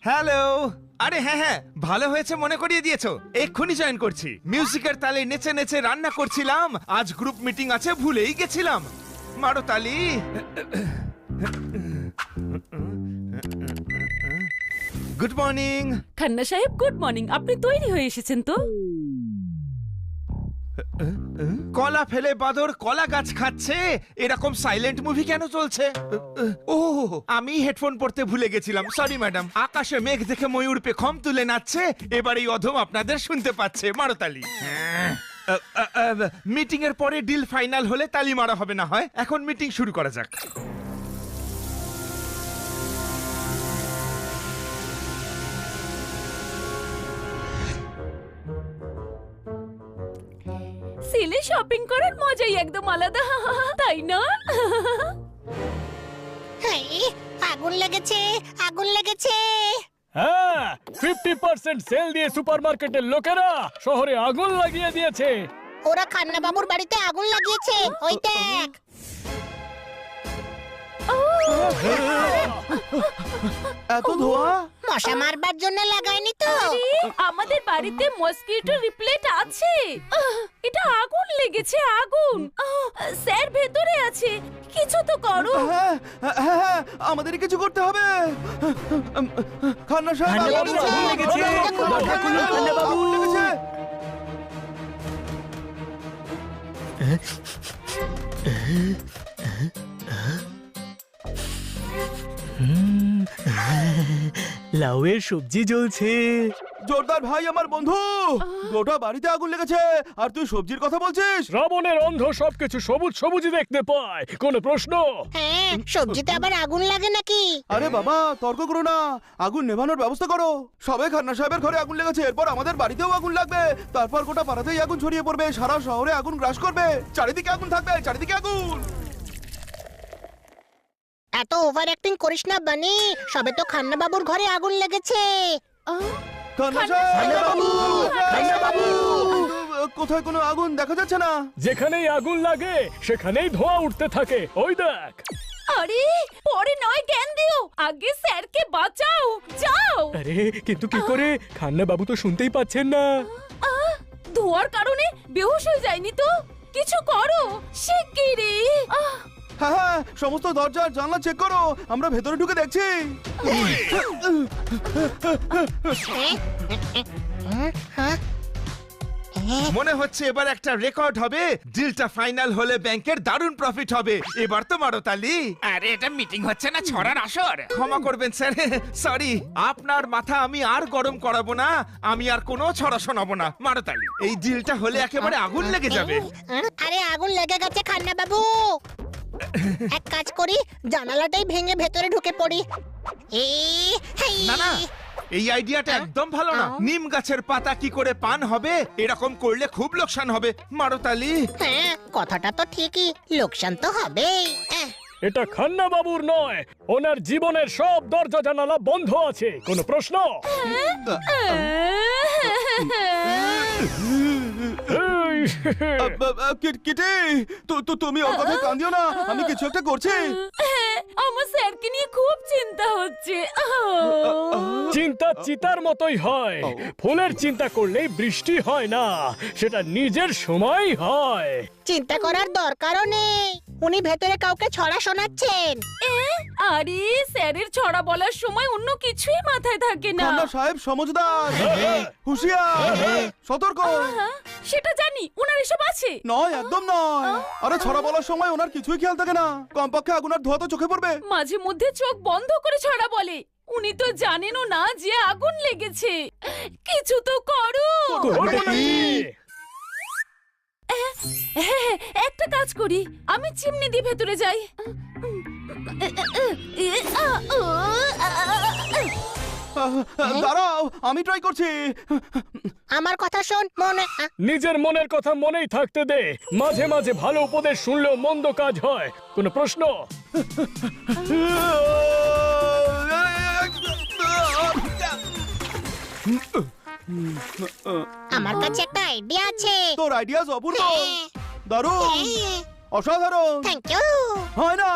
Hello. আরে হ্যাঁ হ্যাঁ, ভালো হয়েছে মনে করিয়ে দিয়েছো। এক্ষুনি জয়েন করছি। মিউজিকের তালে নেচে নেচে রান্না করছিলাম, আজ গ্রুপ মিটিং আছে ভুলেই গেছিলাম। মারো তালি। Good morning. খান্না সাহেব গুড মর্নিং। আপনি তৈরি হয়ে এসেছেন তো? কলা ফেলে বাদর কলা গাছ খাচ্ছে, এরকম সাইলেন্ট মুভি কেন চলছে? ও, আমি হেডফোন পড়তে ভুলে গেছিলাম, সরি ম্যাডাম। আকাশে মেঘ দেখে ময়ূর পেখম তুলে নাচছে, এবার এই অধম আপনাদের শুনতে পাচ্ছে। মারো তালি। মিটিং এর পরে ডিল ফাইনাল হলে তালি মারা হবে না হয়। এখন মিটিং শুরু করা যাক। সিলে শপিং করার মজাই একদম আলাদা, তাই না? আগুন লেগেছে, আগুন লেগেছে। হ্যাঁ, 50% সেল দিয়ে সুপারমার্কেটের লোকেরা শহরে আগুন লাগিয়ে দিয়েছে। ওরা খান্না বাবুর বাড়িতে আগুন লাগিয়েছে, ওই দেখ। এত ধোয়া? মশা মারবার জন্য লাগায়নি তো? আমাদের বাড়িতে মসকিটো রিপ্লেট আছে। এটা আগুন লেগেছে, আগুন। স্যার ভেতরে আছে, কিছু তো করো। হ্যাঁ হ্যাঁ, আমাদের কিছু করতে হবে। খান্না সাহেব, খান্না বাবু, আগুন লেগেছে। দরজা খুলুন, খান্না বাবু। আগুন লেগেছে। লাউয়ের সবজি জ্বলছে। জোরদার ভাই, আমার বন্ধু, গোটা বাড়িতে আগুন লেগেছে আর তুই সবজির কথা বলছিস? শ্রাবণের অন্ধ সবকিছু সবুজ সবুজই দেখতে পায়। কোনো প্রশ্ন? হ্যাঁ, সবজিতে আবার আগুন লাগে নাকি? আরে বাবা, তর্ক করো না, আগুন নেভানোর ব্যবস্থা করো। সবাই খান্না সাহেবের ঘরে আগুন লেগেছে, এরপর আমাদের বাড়িতেও আগুন লাগবে, তারপর গোটা পাড়াতেই আগুন ছড়িয়ে পড়বে, সারা শহরে আগুন গ্রাস করবে, চারিদিকে আগুন থাকবে, চারিদিকে আগুন। এত ওভার অ্যাক্টিং করিস না বানি, সবে তো খান্না বাবুর ঘরে আগুন লেগেছে। খান্না বাবু, কোথায় কোনো আগুন দেখা যাচ্ছে না। যেখানেই আগুন লাগে সেখানেই ধোঁয়া উঠতে থাকে, ওই দেখ। আরে পরে নয় জ্ঞান দিও, আগে স্যারকে বাঁচাও, যাও। আরে কিন্তু কি করে? খান্না বাবু তো শুনতেই পাচ্ছেন না। ধোয়ার কারণে বেহুশ হয়ে যায়নি তো? কিছু করো শিগগিরই। হ্যাঁ হ্যাঁ, সমস্ত দরজা আর জানলা চেক করো, আমরা ভেতরে ঢুকে দেখছি। মনে হচ্ছে এবার একটা রেকর্ড হবে। ডিলটা ফাইনাল হলে ব্যাংকের দারুণ প্রফিট হবে। এবার তো মারো তালি। আরে এটা মিটিং হচ্ছে না, ছড়ার আসর। ক্ষমা করবেন স্যার, সরি। আপনার মাথা আমি আর গরম করাবো না, আমি আর কোনো ছড়া শোনাবো না। মারো তালি। এই ডিলটা হলে একেবারে আগুন লেগে যাবে। আরে আগুন লেগে গেছে খান্না বাবু। এক কাজ করি, জানালাটাই ভেঙে ভেতরে ঢুকে পড়ি। না না, এই আইডিয়াটা একদম ভালো না। নিম গাছের পাতা কি করে পান হবে? এরকম করলে খুব লোকসান হবে। মারো তালি। হ্যাঁ, কথাটা তো ঠিকই, লোকসান তো হবেই। এটা খান্না বাবুর নয়, ওনার জীবনের সব দরজা জানালা বন্ধ আছে। কোনো প্রশ্ন? কিটি, তুমি ওর কথা কান দিও না, আমি কিছু একটা করছি। আমার স্যারকে নিয়ে খুব চিন্তা হচ্ছে। চিন্তা চিতার মতোই হয়। ফুলের চিন্তা করলেই বৃষ্টি হয় না, সেটা নিজের সময় হয়। চিন্তা করার দরকারও নেই, উনি ভেতরে কাউকে ছড়া শোনাচ্ছেন। আরে স্যারের ছড়া বলার সময় অন্য কিছুই মাথায় থাকে না। খান্না সাহেব সমঝদার, হুঁশিয়ার, সতর্ক। সেটা জানি, ওনার এসব আছে। নয়, একদম নয়। আরে ছড়া বলার সময় ওনার কিছুই খেয়াল থাকে না, কমপক্ষে আগুন আর ধোঁয়া তো চোখে পড়বে। মাঝে মধ্যে চোখ বন্ধ করে ছড়া বলে। উনি তো জানেনও না যে আগুন লেগেছে। কিছু তো করো। করবে কি? হ্যাঁ, একটা কাজ করি, আমি চিমনি দিয়ে ভেতরে যাই। দাঁড়াও, আমি ট্রাই করছি। আমার কথা শোন, মনে নিজের মনের কথা মনেই থাকতে দে। মাঝে মাঝে ভালো উপদেশ শুনলেও মন্দ কাজ হয়। কোনো প্রশ্ন? আমার কাছে একটা আইডিয়া আছে। তোর আইডিয়াস অপূর্ব, দারুণ। অসাধারণ থ্যাংক ইউ। হয় না,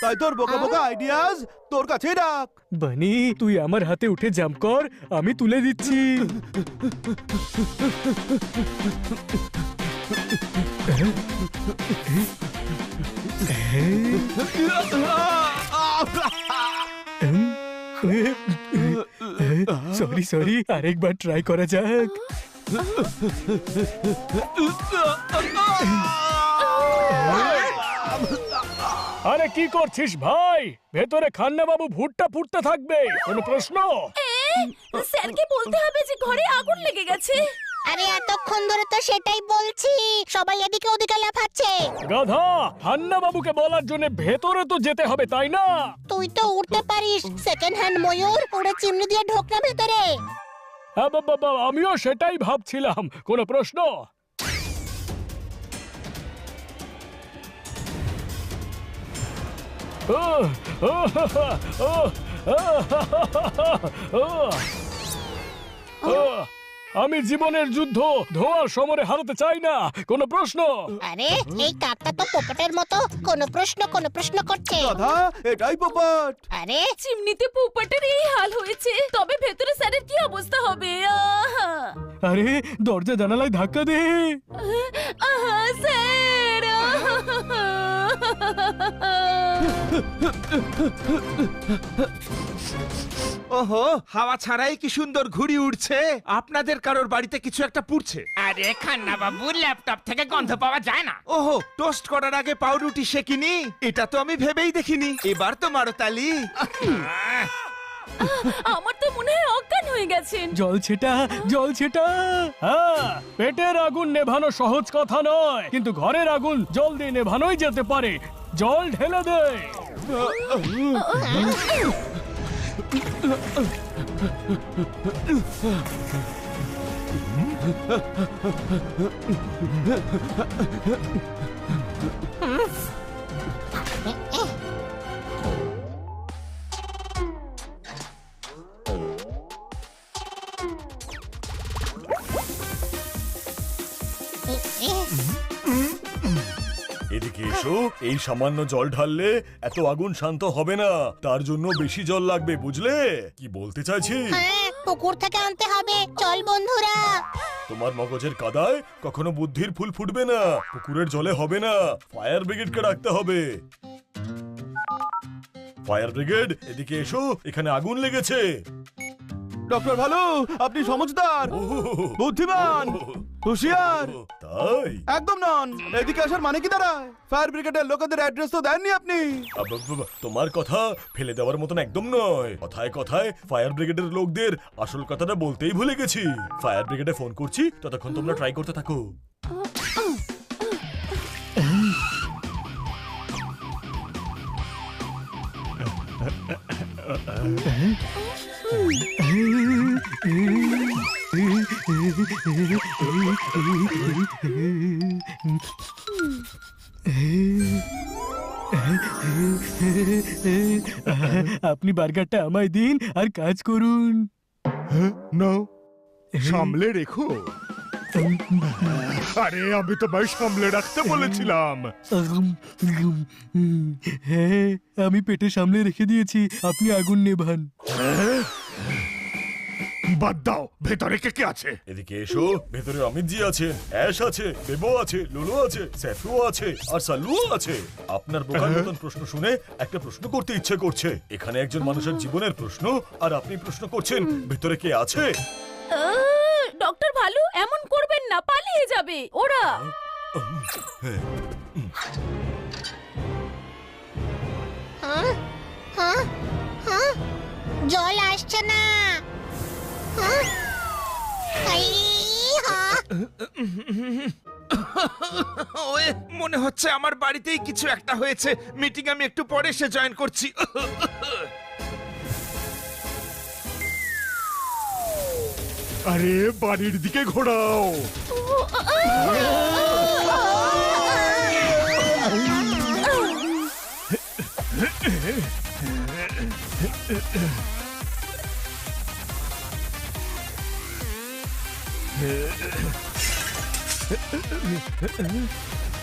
তাই তোর বোকা বোকা আইডিয়াস তোর কাছেই রাখ। বানি তুই আমার হাতে উঠে জাম্প কর, আমি তুলে দিচ্ছি। সরি সরি, আরেকবার ট্রাই করা যাক। আরে কি করছিস ভাই? ভেতরে খান্না বাবু ভুট্টা ফুটতে থাকবে, কোনো প্রশ্ন? স্যারকে বলতে হবে যে ঘরে আগুন লেগে গেছে। আরে এতক্ষণ ধরে তো সেটাই বলছি, সবাই এদিকে ওদিকে লাফাচ্ছে। গাধা, খান্না বাবুকে বলার জন্য ভেতরে তো যেতে হবে, তাই না? তুই তো উঠতে পারিস, সেকেন্ড হ্যান্ড ময়ূর, উড়ে চিমনি দিয়ে ঢোক না ভেতরে। আমিও সেটাই ভাবছিলাম, কোনো প্রশ্ন? আমি জীবনের যুদ্ধ ধোঁয়ার সমরে হারাতে চাই না, কোনো প্রশ্ন? আরে এই কাকটা তো পোপটের মতো কোন প্রশ্ন করছে। গাধা, এটাই পোপট। আরে চিমনিতে পোপটের এই হাল হয়েছে, তবে ভেতরে স্যারের কি অবস্থা হবে? আহা! আরে দরজা জানালায় ধাক্কা দে। আহা, স্যার! ওহো, হাওয়া ছাড়াই কি সুন্দর ঘুড়ি উড়ছে। আপনাদের কারোর বাড়িতে কিছু একটা পুড়ছে। আরে খান্না বাবু, ল্যাপটপ থেকে গন্ধ পাওয়া যায় না। ওহো, টোস্ট করার আগে পাউরুটি সেকিনি? এটা তো আমি ভেবেই দেখিনি। এবার তো মারো তালি। আমার তো মনে হয় অজ্ঞান হয়ে গেছেন। জল ছেটা, জল ছেটা। হ্যাঁ, পেটের আগুন নেভানো সহজ কথা নয়, কিন্তু ঘরের আগুন জল দিয়ে নেভানোই যেতে পারে। জল ঢেলে দে। এদিকে এসো, এই সামান্য জল ঢাললে এত আগুন শান্ত হবে না, তার জন্য বেশি জল লাগবে, বুঝলে কি বলতে চাইছি? হ্যাঁ, পুকুর থেকে আনতে হবে। চল বন্ধুরা। তোমার মগজের কাদায় কখনো বুদ্ধির ফুল ফুটবে না, পুকুরের জলে হবে না, ফায়ার ব্রিগেডকে ডাকতে হবে। ফায়ার ব্রিগেড, এদিকে এসো, এখানে আগুন লেগেছে। ডক্টর ভালু, আপনি সমঝদার, ওহ, বুদ্ধিমান, হুঁশিয়ার। তাই একদম নন। এদিকে আসার মানে কি দাঁড়ায়? ফায়ার ব্রিগেডের লোকেদের অ্যাড্রেস তো দেননি আপনি। তোমার কথা ফেলে দেওয়ার মতন একদম নয়। কথায় কথায় ফায়ার ব্রিগেডের লোকদের আসল কথাটা বলতেই ভুলে গেছি। ফায়ার ব্রিগেডে ফোন করছি, ততক্ষণ তোমরা ট্রাই করতে থাকো। আপনি বার্গারটা আমায় দিন আর কাজ করুন। নাও, সামলে রেখো। আরে আমি তোমায় সামলে রাখতে বলেছিলাম। হ্যাঁ, আমি পেটে সামলে রেখে দিয়েছি, আপনি আগুন নেভান। বাদ দাও, ভেতরে কে কে আছে? এদিকে এসো, ভেতরে অমিত জি আছে, অ্যাশ আছে, বেবো আছে, লুলু আছে, সেফুও আছে, আর সালুও আছে। আপনার বোকার মতন প্রশ্ন শুনে একটা প্রশ্ন করতে ইচ্ছে করছে। এখানে একজন মানুষের জীবনের প্রশ্ন, আর আপনি প্রশ্ন করছেন ভেতরে কে আছে। ডক্টর ভালু, এমন করবেন না, পালিয়ে যাবে ওরা। হ্যাঁ হ্যাঁ হ্যাঁ, জল আসছে না। হ্যাঁ? এই, হ্যাঁ। ওয়ে, মনে হচ্ছে আমার বাড়িতেই কিছু একটা হয়েছে। মিটিং আমি একটু পরে এসে জয়েন করছি। আরে বাড়ির দিকে ঘোরাও।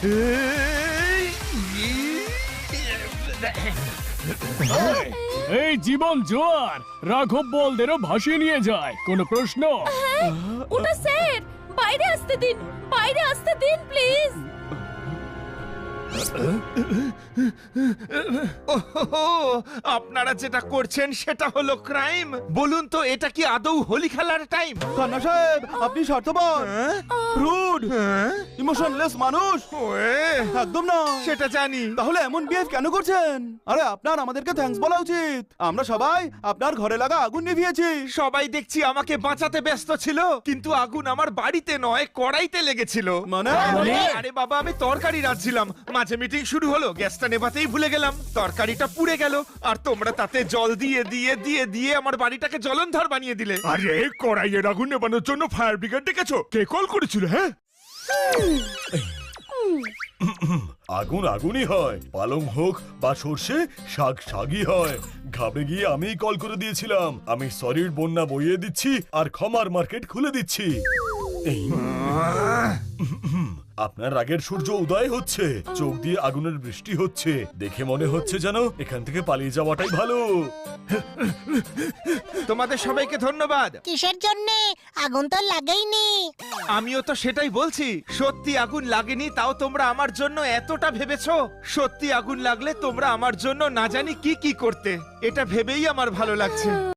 এই এই জীবন জোয়ার রাঘব বলদেরও ভাসিয়ে নিয়ে যায় কোনো প্রশ্ন? ওটা স্যার, বাইরে আসতে দিন, বাইরে আসতে দিন প্লিজ। ওহো, আপনারা যেটা করছেন সেটা হলো ক্রাইম। বলুন তো, এটা কি আদৌ হোলি খেলার টাইম? খান্না সাহেব আপনি স্বার্থপর, রুড, ইমোশনলেস মানুষ। ওয়ে, একদম না। সেটা জানি। তাহলে এমন বিহেভ কেন করছেন? আরে আপনার আমাদেরকে থ্যাঙ্কস বলা উচিত। আমরা সবাই আপনার ঘরে লাগা আগুন নিভিয়েছি। সবাই দেখছি আমাকে বাঁচাতে ব্যস্ত ছিল, কিন্তু আগুন আমার বাড়িতে নয় কড়াইতে লেগেছিল। মানে? আরে বাবা, আমি তরকারি রাঁধছিলাম, মাঝে মিটিং শুরু হলো, গ্যাসটা নেভাতেই ভুলে গেলাম, তরকারিটা পুড়ে গেল, আর তোমরা তাতে জল দিয়ে দিয়ে দিয়ে দিয়ে আমার বাড়িটাকে জ্বলনধর বানিয়ে দিলে। আরে কড়াইয়ের আগুন নেবানোর জন্য ফায়ার ব্রিগেড ডেকেছো? কে কল করেছিল? হ্যাঁ, আগুন আগুনই হয়, পালং হোক বা সর্ষে, শাক শাকই হয়। ঘাবড়ে গিয়ে আমিই কল করে দিয়েছিলাম। আমি সরির বন্যা বইয়ে দিচ্ছি আর ক্ষমার মার্কেট খুলে দিচ্ছি। এই, আপনার রাগের সূর্য উদয় হচ্ছে, চোখ দিয়ে আগুনের বৃষ্টি হচ্ছে, দেখে মনে হচ্ছে যেন এখান থেকে পালিয়ে যাওয়াটাই ভালো। তোমাদের সবাইকে ধন্যবাদ। কিসের জন্যে? আগুন তো লাগেইনি। আমিও তো সেটাই বলছি, সত্যি আগুন লাগেনি, তাও তোমরা আমার জন্য এতটা ভেবেছো। সত্যি আগুন লাগলে তোমরা আমার জন্য না জানি কি কি করতে, এটা ভেবেই আমার ভালো লাগছে।